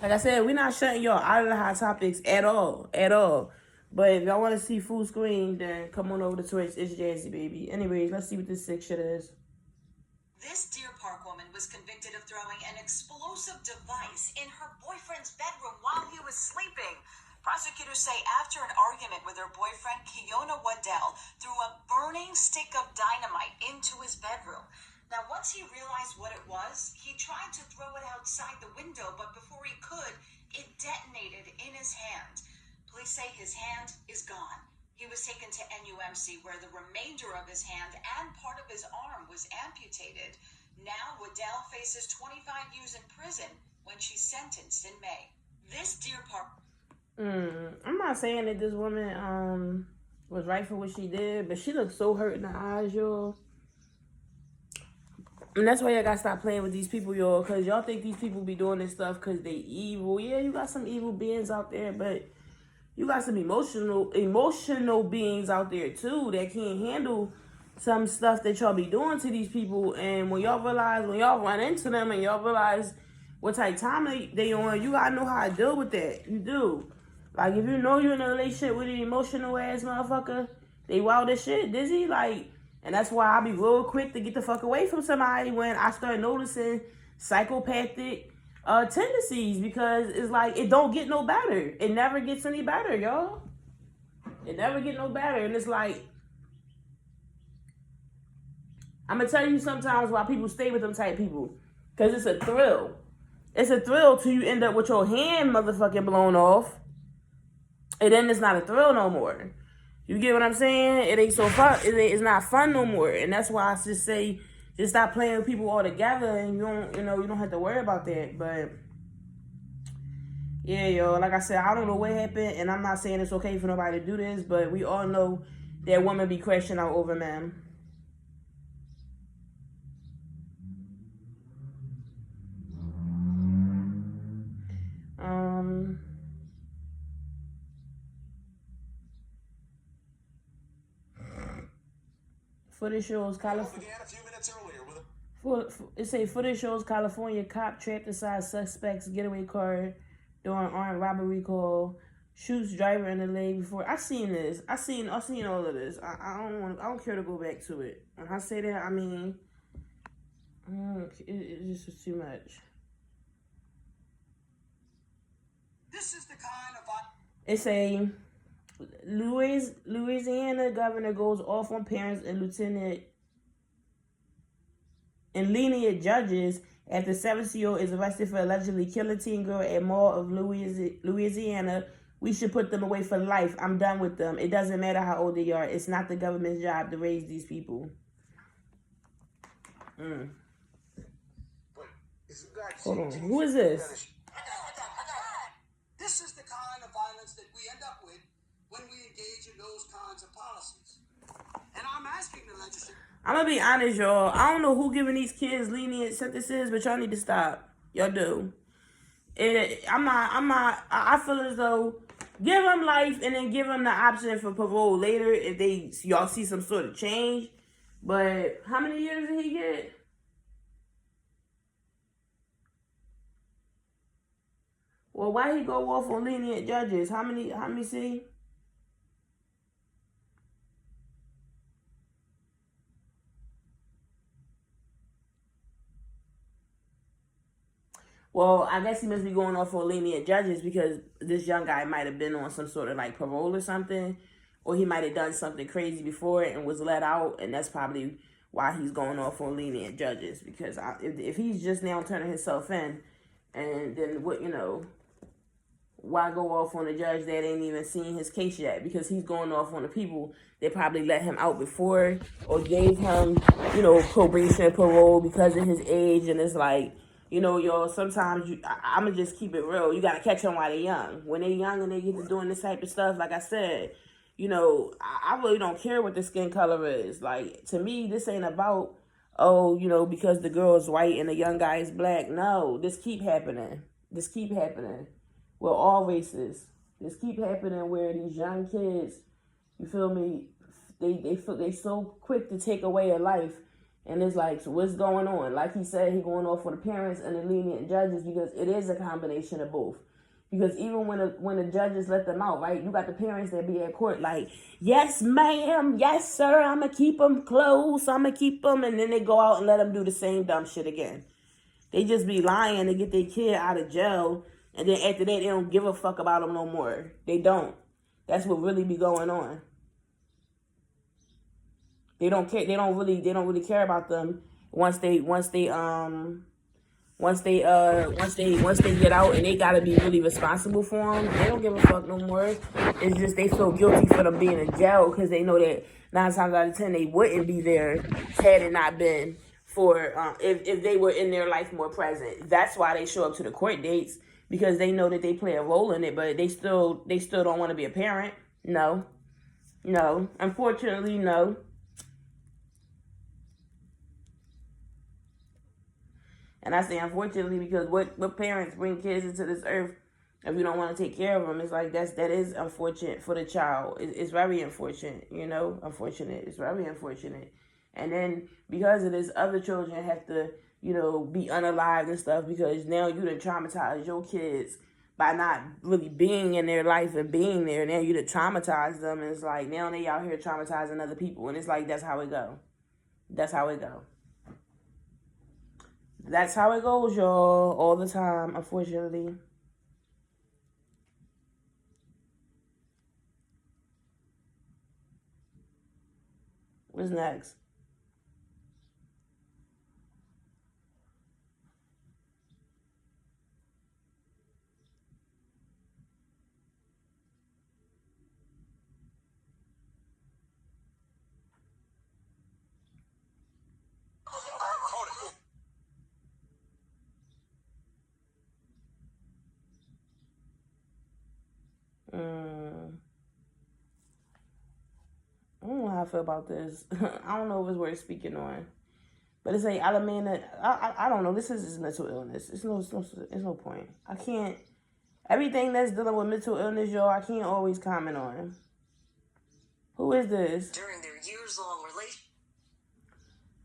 Like I said, we're not shutting y'all out of the hot topics at all. At all. But if y'all want to see full screen, then come on over to Twitch. It's Jazzy, baby. Anyways, let's see what this sick shit is. This Deer Park woman was convicted of throwing an explosive device in her boyfriend's bedroom while he was sleeping. Prosecutors say after an argument with her boyfriend, Kiona Waddell threw a burning stick of dynamite into his bedroom. Now, once he realized what it was, he tried to throw it outside the window, but before he could, it detonated in his hand. Police say his hand is gone. He was taken to NUMC, where the remainder of his hand and part of his arm was amputated. Now, Waddell faces 25 years in prison when she's sentenced in May. This Deer Park... I'm not saying that this woman was right for what she did, but she looks so hurt in the eyes, y'all. And that's why y'all gotta stop playing with these people, y'all, because y'all think these people be doing this stuff because they evil. Yeah, you got some evil beings out there, but you got some emotional beings out there too that can't handle some stuff that y'all be doing to these people. And when y'all run into them and y'all realize what type of time they on, you gotta know how to deal with that. You do. Like, if you know you're in a relationship with an emotional ass motherfucker, they wild as shit, dizzy, like, and that's why I be real quick to get the fuck away from somebody when I start noticing psychopathic tendencies, because it's like, it don't get no better. It never gets any better, y'all. It never get no better. And it's like, I'm gonna tell you sometimes why people stay with them type people. Because it's a thrill. It's a thrill till you end up with your hand motherfucking blown off. And then it's not a thrill no more. You get what I'm saying? It ain't so fun. It's not fun no more. And that's why I just say, just stop playing with people altogether, and you don't have to worry about that. But yeah, yo, like I said, I don't know what happened, and I'm not saying it's okay for nobody to do this, but we all know that women be crashing out over men. Footage shows California. Footage shows California cop trapped inside suspect's getaway car during armed robbery call. Shoots driver in the leg before. I seen this. I seen all of this. I don't care to go back to it. When I say that, I mean, it just was too much. This is the kind of... It's a Louisiana governor goes off on parents and lenient judges after 17-year-old is arrested for allegedly killing teen girl at Mall of Louisiana. We should put them away for life. I'm done with them. It doesn't matter how old they are. It's not the government's job to raise these people. Hold on. Who is this? This is the kind of violence that we end up with when we engage in those kinds of policies. And I'm asking the legislature... I'm gonna be honest, y'all. I don't know who giving these kids lenient sentences, but y'all need to stop. Y'all do. I feel as though give them life and then give them the option for parole later if y'all see some sort of change. But how many years did he get? Well, why he go off on lenient judges? How many see? Well, I guess he must be going off for lenient judges because this young guy might have been on some sort of like parole or something, or he might have done something crazy before it and was let out, and that's probably why he's going off on lenient judges. Because if he's just now turning himself in, and then what, why go off on a judge that ain't even seen his case yet? Because he's going off on the people that probably let him out before or gave him, probation, parole because of his age, and it's like, y'all, sometimes I'm going to just keep it real. You got to catch them while they're young. When they're young and they get to doing this type of stuff, like I said, I really don't care what the skin color is. Like, to me, this ain't about, because the girl is white and the young guy is black. No, this keep happening. With all races. This keep happening where these young kids, you feel me, they so quick to take away a life. And it's like, so what's going on? Like he said, he going off for the parents and the lenient judges because it is a combination of both. Because even when the judges let them out, right, you got the parents that be at court like, yes, ma'am, yes, sir, I'm going to keep them close, I'm going to keep them, and then they go out and let them do the same dumb shit again. They just be lying to get their kid out of jail, and then after that, they don't give a fuck about them no more. They don't. That's what really be going on. They don't care. They don't really care about them once they get out and they gotta be really responsible for them. They don't give a fuck no more. It's just they feel guilty for them being in jail because they know that 9 times out of 10 they wouldn't be there had it not been for if they were in their life more present. That's why they show up to the court dates, because they know that they play a role in it, but they still don't want to be a parent. No, unfortunately, no. And I say unfortunately because what parents bring kids into this earth if you don't want to take care of them? It's like that is unfortunate for the child. It's very unfortunate, unfortunate. It's very unfortunate. And then because of this, other children have to, be unalived and stuff because now you done traumatized your kids by not really being in their life and being there. Now you done traumatized them, and it's like now they out here traumatizing other people, and it's like that's how it go. That's how it go. That's how it goes, y'all, all the time, unfortunately. What's next? I don't know how I feel about this. I don't know if it's worth speaking on. But it's like Alameda. I don't know. This is just mental illness. It's no point. I can't. Everything that's dealing with mental illness, y'all, I can't always comment on. Who is this? During their years-long relationship.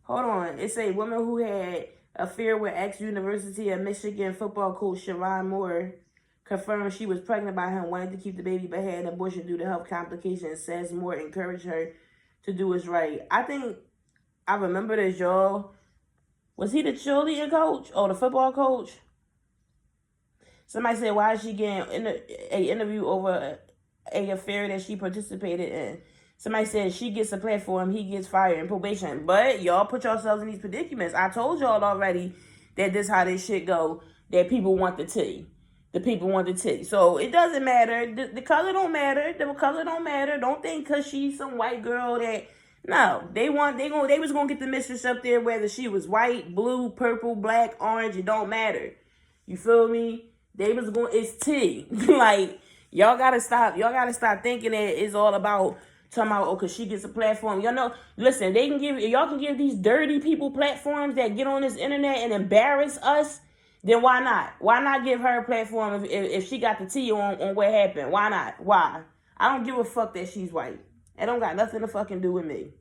Hold on. It's a woman who had affair with ex-University of Michigan football coach Sharon Moore confirmed she was pregnant by him, wanted to keep the baby, but had an abortion due to health complications. Says Moore encouraged her to do what's right. I think I remember this, y'all. Was he the cheerleading coach or the football coach? Somebody said, why is she getting an interview over a affair that she participated in? Somebody said she gets a platform, he gets fired and probation. But y'all put yourselves in these predicaments. I told y'all already that this how this shit go, that people want the tea. The people want the tea. So it doesn't matter. The color don't matter. The color don't matter. Don't think because she's some white girl that... No, they was gonna get the mistress up there whether she was white, blue, purple, black, orange. It don't matter. You feel me? They was going. It's tea. Like y'all gotta stop. Y'all gotta stop thinking that it's all about talking about cause she gets a platform. Y'all know. Listen, y'all can give these dirty people platforms that get on this internet and embarrass us. Then why not? Why not give her a platform if she got the tea on what happened? Why not? Why? I don't give a fuck that she's white. It don't got nothing to fucking do with me.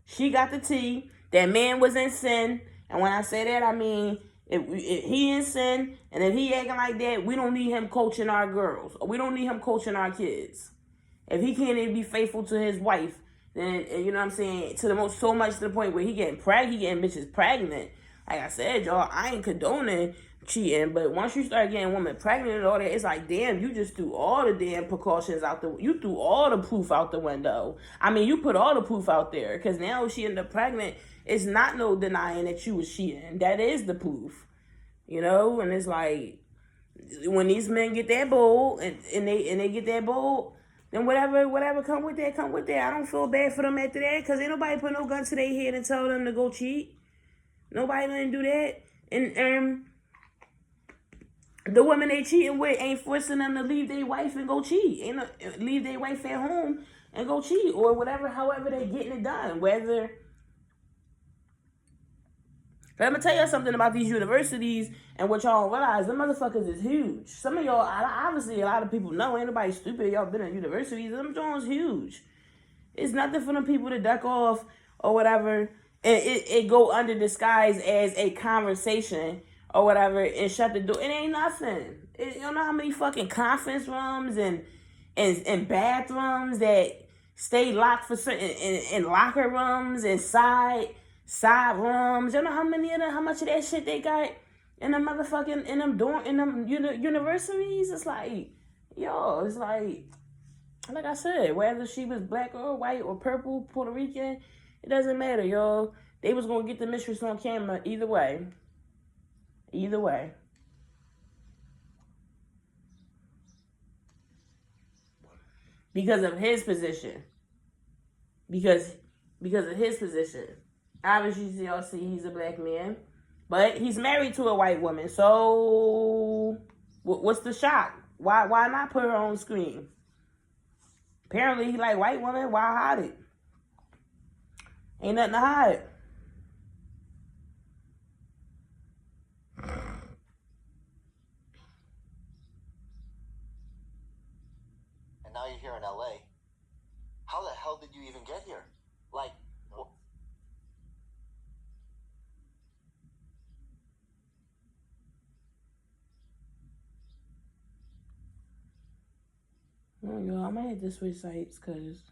She got the tea. That man was in sin. And when I say that, I mean, if he in sin, and if he acting like that, we don't need him coaching our girls. Or we don't need him coaching our kids. If he can't even be faithful to his wife, then, you know what I'm saying, so much to the point where he getting bitches pregnant. Like I said, y'all, I ain't condoning cheating, but once you start getting women pregnant and all that, it's like, damn, you just threw all the damn precautions you threw all the proof out the window. I mean, you put all the proof out there, because now if she ended up pregnant, it's not no denying that you was cheating. That is the proof, and it's like, when these men get that bold, and they get that bold, then whatever come with that, come with that. I don't feel bad for them after that, because ain't nobody put no gun to their head and tell them to go cheat. Nobody didn't do that. And the women they cheating with ain't forcing them to leave their wife and go cheat. Leave their wife at home and go cheat, or whatever, however they getting it done. Let me tell you something about these universities and what y'all don't realize. Them motherfuckers is huge. Some of y'all, obviously a lot of people know, ain't nobody stupid. Y'all been at universities. Them joints huge. It's nothing for them people to duck off or whatever and it go under disguise as a conversation or whatever, and shut the door. It ain't nothing. You don't know how many fucking conference rooms and bathrooms that stay locked for certain, in locker rooms and side rooms. You know how many of them, how much of that shit they got in the motherfucking in them universities. It's like, yo, it's like I said, whether she was black or white or purple, Puerto Rican, it doesn't matter, yo. They was gonna get the mistress on camera either way. Either way. Because of his position. Because of his position. Obviously, y'all see he's a black man. But he's married to a white woman. So what's the shock? Why not put her on screen? Apparently he like white women. Why hide it? Ain't nothing to hide. And now you're here in LA. How the hell did you even get here? Like, Oh, yo, I might have to switch sites because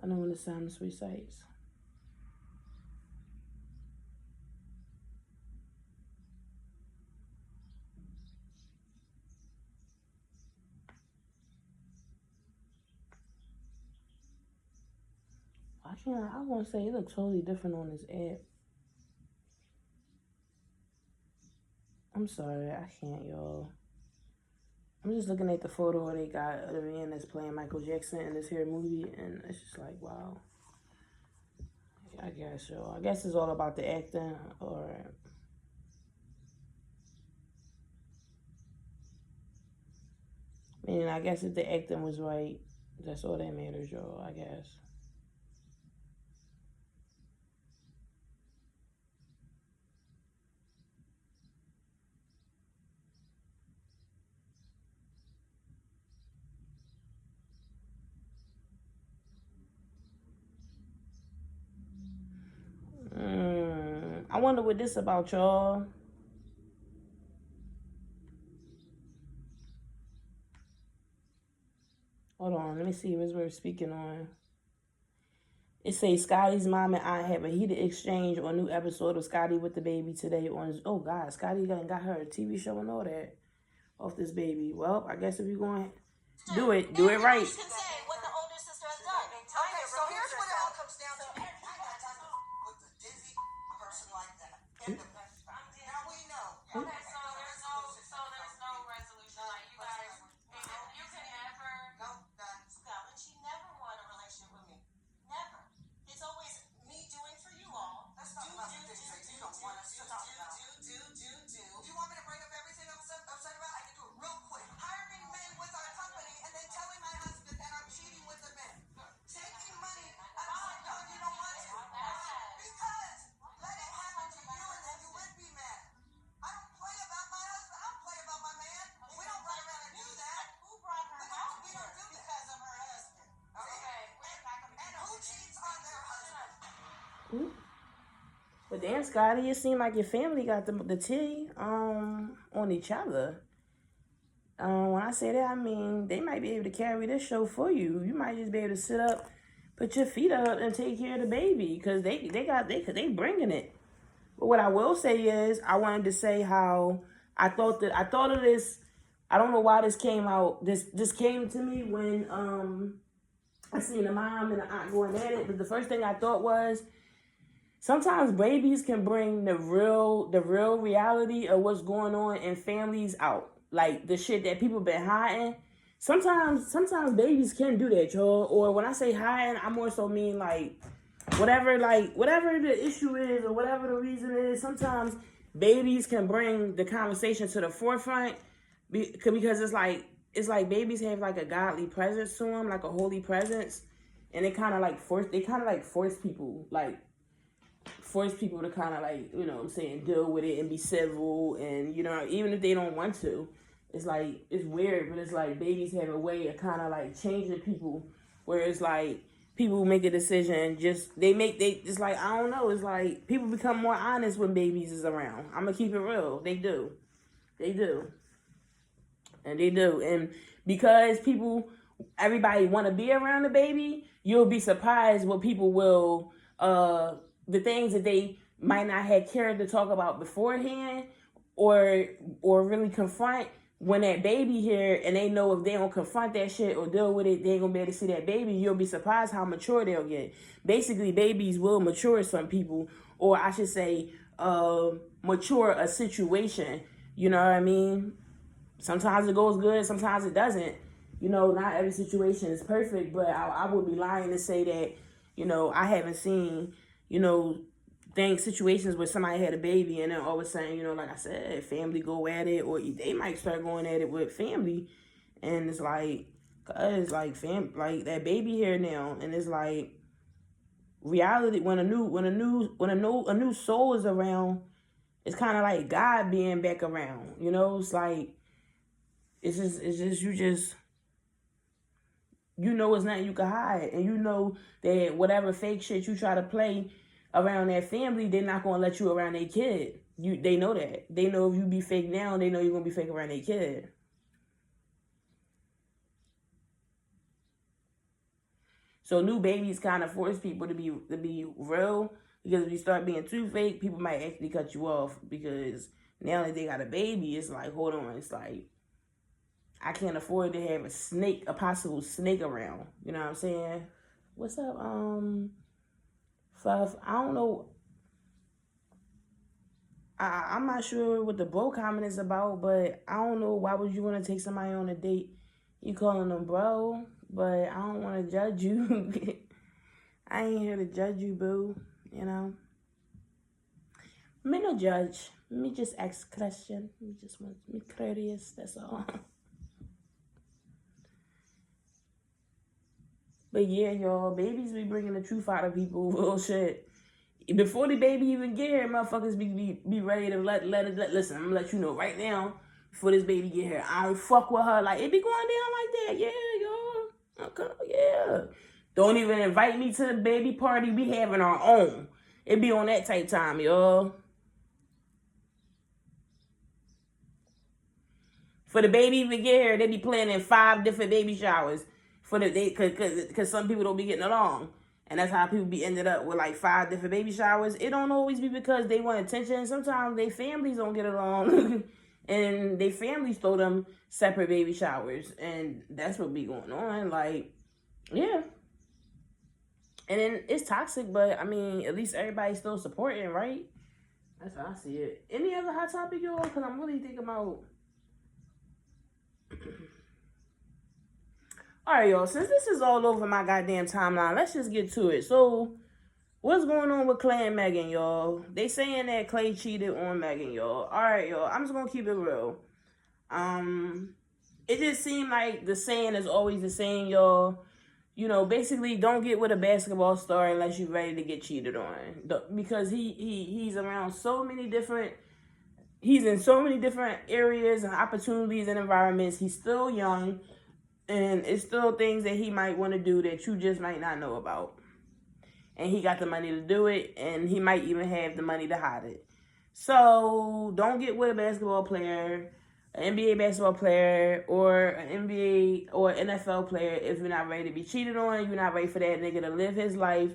I don't want to sound to switch sites. I want to say it looks totally different on this app. I'm sorry, I can't, y'all. I'm just looking at the photo they got of the man that's playing Michael Jackson in this here movie, and it's just like, wow. I guess, y'all. I guess it's all about the acting, or... I mean, I guess if the acting was right, that's all that matters, y'all, I guess. I wonder what this about, y'all. Hold on, let me see what we're speaking on. It says Scotty's mom and I have a heated exchange on a new episode of Scotty with the Baby today on... Oh, God, Scotty got her a TV show and all that off this baby. Well, I guess if you're going to do it right. Can say what the older sister has done. Okay, so here's what it all comes down to. I got time with a dizzy person like that. Now we know. Okay, so there's no resolution. Like you guys, you can never. No, none. And she never wanted a relationship with me. Never. It's always me doing for you all. Let's talk about the things that you don't want us to talk about. Do. You want me to bring up everything I'm upset about? I can do it real quick. Hiring men with our company and then telling my husband that I'm cheating with the men. Taking money out of no, you don't want to. Because let it happen to you and then you would be mad. I don't play about my husband. I don't play about my man. We don't run around and do that. Who brought her home? We don't do that. Because of her husband. Okay. And who cheats on their husband? But damn, Scotty, it seemed like your family got the tea on each other. When I say that, I mean they might be able to carry this show for you. You might just be able to sit up, put your feet up, and take care of the baby because they bringing it. But what I will say is, I wanted to say how I thought of this. I don't know why this came out. This came to me when I seen the mom and the aunt going at it. But the first thing I thought was, sometimes babies can bring the real reality of what's going on in families out. Like the shit that people been hiding. Sometimes babies can do that, y'all. Or when I say hiding, I more so mean whatever the issue is or whatever the reason is. Sometimes babies can bring the conversation to the forefront because it's like babies have like a godly presence to them, like a holy presence, and they kind of force people to kind of you know what I'm saying, deal with it and be civil, and you know, even if they don't want to, it's it's weird, but it's babies have a way of kind of changing people, where it's people make a decision. They just like, I don't know. It's like people become more honest when babies is around. I'm gonna keep it real. They do, and they do. And because everybody want to be around the baby, you'll be surprised what people will, the things that they might not have cared to talk about beforehand, or really confront when that baby here, and they know if they don't confront that shit or deal with it, they ain't gonna be able to see that baby. You'll be surprised how mature they'll get. Basically, babies will mature some people, or I should say, mature a situation. You know what I mean? Sometimes it goes good, sometimes it doesn't. Not every situation is perfect, but I would be lying to say that, I haven't seen, situations where somebody had a baby and then all of a sudden, like I said, family go at it, or they might start going at it with family, and it's like, cause like like that baby here now, and it's like reality when a new soul is around, it's kind of like God being back around. It's like it's just it's nothing you can hide, and that whatever fake shit you try to play around that family, they're not gonna let you around their kid. They know that. They know if you be fake now, they know you're gonna be fake around their kid. So new babies kind of force people to be real, because if you start being too fake, people might actually cut you off, because now that they got a baby, it's like, hold on, it's like, I can't afford to have a possible snake around. You know what I'm saying? What's up, Fuff? I don't know. I'm not sure what the bro comment is about, but I don't know, why would you want to take somebody on a date? You calling them bro, but I don't want to judge you. I ain't here to judge you, boo. Me no judge. Me just ask question. Me just want to be courteous. That's all. But yeah, y'all, babies be bringing the truth out of people. Real shit. Before the baby even get here, motherfuckers be ready to listen. I'm gonna let you know right now. Before this baby get here, I don't fuck with her. Like, it be going down like that. Yeah, y'all. Okay, yeah. Don't even invite me to the baby party. We having our own. It be on that type time, y'all. For the baby even get here, they be planning 5 different baby showers for the day, cause some people don't be getting along, and that's how people be ended up with like 5 different baby showers. It don't always be because they want attention. Sometimes they families don't get along, and they families throw them separate baby showers, and that's what be going on. Like, yeah. And then it's toxic, but I mean, at least everybody's still supporting, right? That's how I see it. Any other hot topic, y'all? Because I'm really thinking about. Alright, y'all, since this is all over my goddamn timeline, let's just get to it. So, what's going on with Clay and Megan, y'all? They saying that Clay cheated on Megan, y'all. Alright, y'all, I'm just gonna keep it real. It just seemed like the saying is always the same, y'all. Basically, don't get with a basketball star unless you're ready to get cheated on. Because he's around so many different... He's in so many different areas and opportunities and environments. He's still young. And it's still things that he might want to do that you just might not know about. And he got the money to do it. And he might even have the money to hide it. So, don't get with a basketball player, an NBA basketball player, or an NBA or NFL player if you're not ready to be cheated on. You're not ready for that nigga to live his life.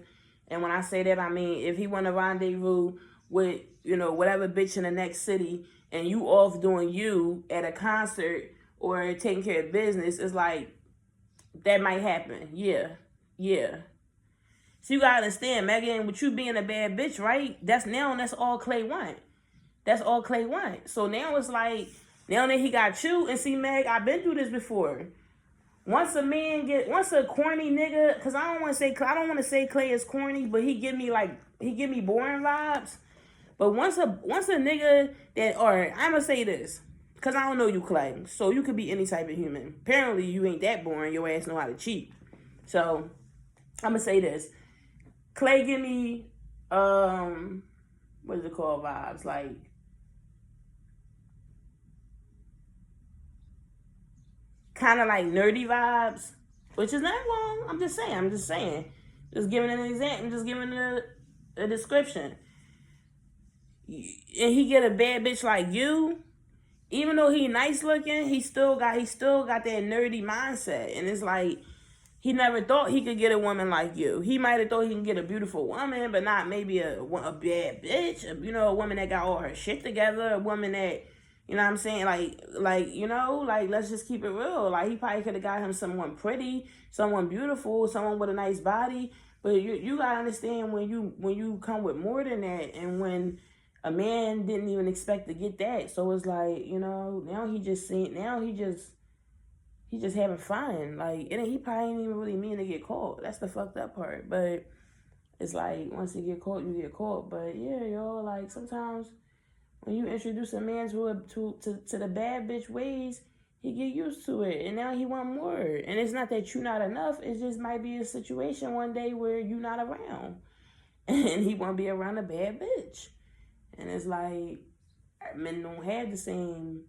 And when I say that, I mean, if he want to rendezvous with, whatever bitch in the next city, and you off doing you at a concert or taking care of business, it's like, that might happen. Yeah. So you gotta understand, Megan, with you being a bad bitch, right? That's all Clay want. That's all Clay want. So now it's like, now that he got you, and see, Meg, I've been through this before. Once a corny nigga, cause I don't want to say Clay is corny, but he give me boring vibes. But once a nigga that, or I'm gonna say this, cause I don't know you, Clay, so you could be any type of human. Apparently, you ain't that boring. Your ass know how to cheat. So I'm gonna say this, Clay give me what is it called, vibes, like kind of like nerdy vibes, which is not wrong. I'm just saying. Just giving an example, just giving a description. And he get a bad bitch like you, even though he nice looking, he still got that nerdy mindset. And it's like, he never thought he could get a woman like you. He might have thought he can get a beautiful woman, but not maybe a bad bitch. You know, a woman that got all her shit together. A woman that, you know what I'm saying? You know, like, let's just keep it real. Like, he probably could have got him someone pretty, someone beautiful, someone with a nice body. But you gotta understand when you come with more than that, and when a man didn't even expect to get that. So it's like, you know, now he just having fun. Like, and he probably ain't even really mean to get caught. That's the fucked up part. But it's like, once you get caught, you get caught. But yeah, yo, like, sometimes when you introduce a man to the bad bitch ways, he get used to it, and now he want more. And it's not that you not enough. It just might be a situation one day where you not around, and he want to be around a bad bitch. And it's like, men don't have the same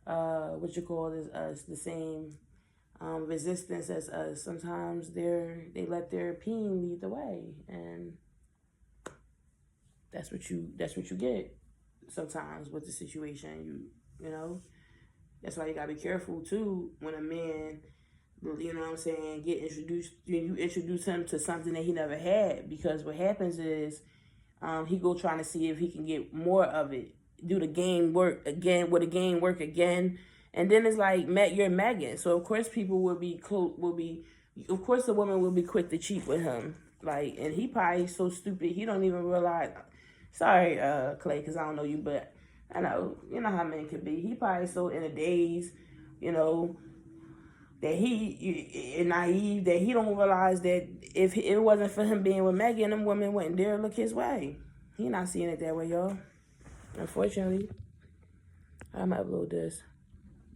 the same resistance as us. Sometimes they let their opinion lead the way, and that's what you get sometimes with the situation. You know, that's why you gotta be careful too when a man, you know what I'm saying, get introduced. You introduce him to something that he never had, because what happens is he go trying to see if he can get more of it, do the game work again, and then it's like, you're Megan, so of course people of course the woman will be quick to cheat with him. Like, and he probably so stupid he don't even realize. Sorry, Clay, because I don't know you, but I know, you know how men can be. He probably so in a daze, you know, that he naive, that he don't realize that if it wasn't for him being with Megan, them women wouldn't dare look his way. He not seeing it that way, y'all. Unfortunately, I'm gonna upload this.